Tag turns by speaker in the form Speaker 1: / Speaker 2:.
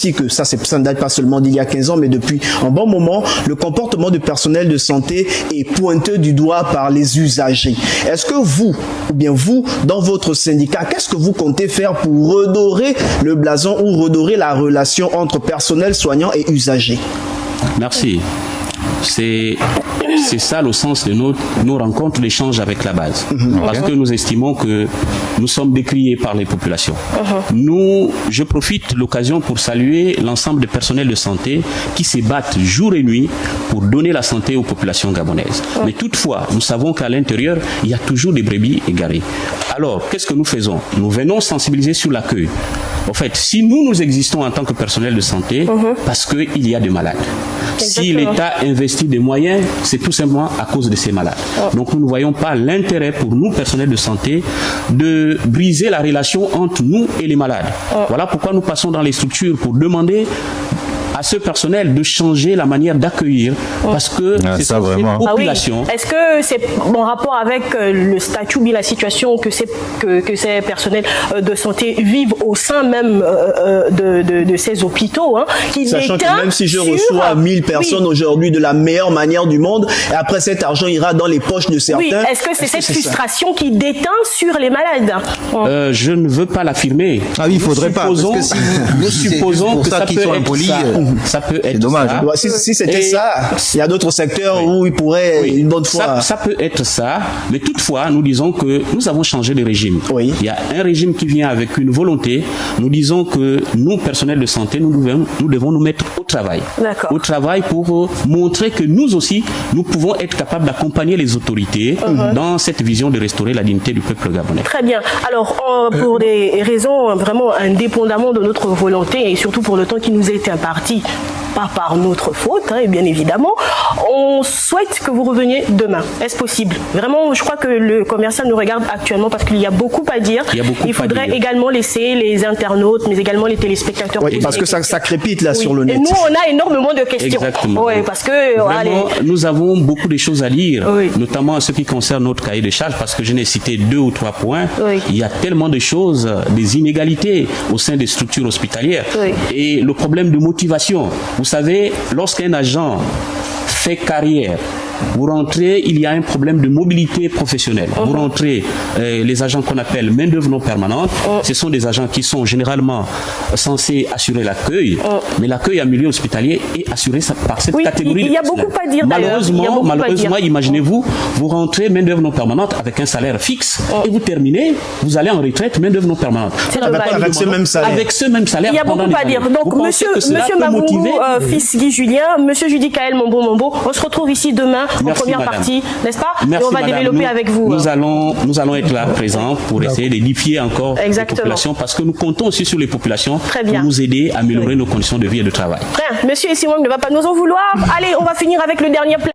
Speaker 1: diagnostic, ça ne date pas seulement d'il y a 15 ans, mais depuis un bon moment, le comportement du personnel de santé est pointé du doigt par les usagers. Est-ce que vous, ou bien vous, dans votre syndicat, qu'est-ce que vous comptez faire pour redorer le blason ou redorer la relation entre personnel soignant et usagers?
Speaker 2: Merci. C'est ça le sens de nos rencontres d'échange avec la base. Parce que nous estimons que nous sommes décriés par les populations. Je profite de l'occasion pour saluer l'ensemble des personnels de santé qui se battent jour et nuit pour donner la santé aux populations gabonaises. Mais toutefois, nous savons qu'à l'intérieur, il y a toujours des brebis égarées. Alors, qu'est-ce que nous faisons? Nous venons sensibiliser sur l'accueil. En fait, si nous existons en tant que personnel de santé, parce qu'il y a des malades. Si l'État investit des moyens, c'est tout simplement à cause de ces malades. Donc nous ne voyons pas l'intérêt pour nous, personnels de santé, de briser la relation entre nous et les malades. Voilà pourquoi nous passons dans les structures pour demander à ce personnel de changer la manière d'accueillir, parce que c'est ça vraiment. Population.
Speaker 3: Est-ce que c'est en rapport avec le statut ou la situation que ces personnels de santé vivent au sein même de ces hôpitaux,
Speaker 1: sachant que même si je reçois 1000 personnes aujourd'hui de la meilleure manière du monde, et après cet argent ira dans les poches de certains.
Speaker 3: Oui, est-ce que c'est cette frustration qui déteint sur les malades?
Speaker 2: Je ne veux pas l'affirmer.
Speaker 4: Ah oui, il faudrait pas. Parce que
Speaker 2: nous supposons que ça peut être ça. Ça peut être
Speaker 4: dommage.
Speaker 1: Si c'était ça, il y a d'autres secteurs où il pourrait une bonne fois.
Speaker 2: Ça peut être ça, mais toutefois, nous disons que nous avons changé de régime. Il y a un régime qui vient avec une volonté. Nous disons que nous, personnels de santé, nous devons nous mettre au travail. Au travail pour montrer que nous aussi, nous pouvons être capables d'accompagner les autorités dans cette vision de restaurer la dignité du peuple gabonais.
Speaker 3: Très bien. Alors, pour des raisons vraiment indépendamment de notre volonté et surtout pour le temps qui nous a été imparti, pas par notre faute, et bien évidemment, on souhaite que vous reveniez demain. Est-ce possible? Vraiment, je crois que le commercial nous regarde actuellement parce qu'il y a beaucoup à dire. Il faudrait également laisser les internautes, mais également les téléspectateurs.
Speaker 1: Oui, parce que ça crépite là sur le net.
Speaker 3: Et nous, on a énormément de questions.
Speaker 2: Exactement.
Speaker 3: Parce que
Speaker 2: vraiment, nous avons beaucoup de choses à dire, notamment en ce qui concerne notre cahier de charges, parce que je n'ai cité 2 ou 3 points. Il y a tellement de choses, des inégalités au sein des structures hospitalières. Et le problème de motivation. Vous savez, lorsqu'un agent fait carrière, vous rentrez, il y a un problème de mobilité professionnelle. Vous rentrez, les agents qu'on appelle main-d'œuvre non permanente, ce sont des agents qui sont généralement censés assurer l'accueil, mais l'accueil en milieu hospitalier est assuré par cette catégorie.
Speaker 3: Il y a beaucoup à dire.
Speaker 2: Malheureusement, imaginez-vous, vous rentrez main-d'œuvre non permanente avec un salaire fixe et vous terminez, vous allez en retraite main-d'œuvre non permanente.
Speaker 1: Avec ce même salaire.
Speaker 2: Avec ce même salaire.
Speaker 3: Il y a beaucoup à dire. Donc, monsieur Mabungu, fils Guy Julien, monsieur Judy Kael Mombo, on se retrouve ici demain. En première partie, n'est-ce pas?
Speaker 2: Merci,
Speaker 3: et on va développer avec vous.
Speaker 2: Nous allons être là présents pour essayer d'édifier encore les populations, parce que nous comptons aussi sur les populations pour nous aider à améliorer nos conditions de vie et de travail.
Speaker 3: Monsieur Simon ne va pas nous en vouloir. Allez, on va finir avec le dernier plan.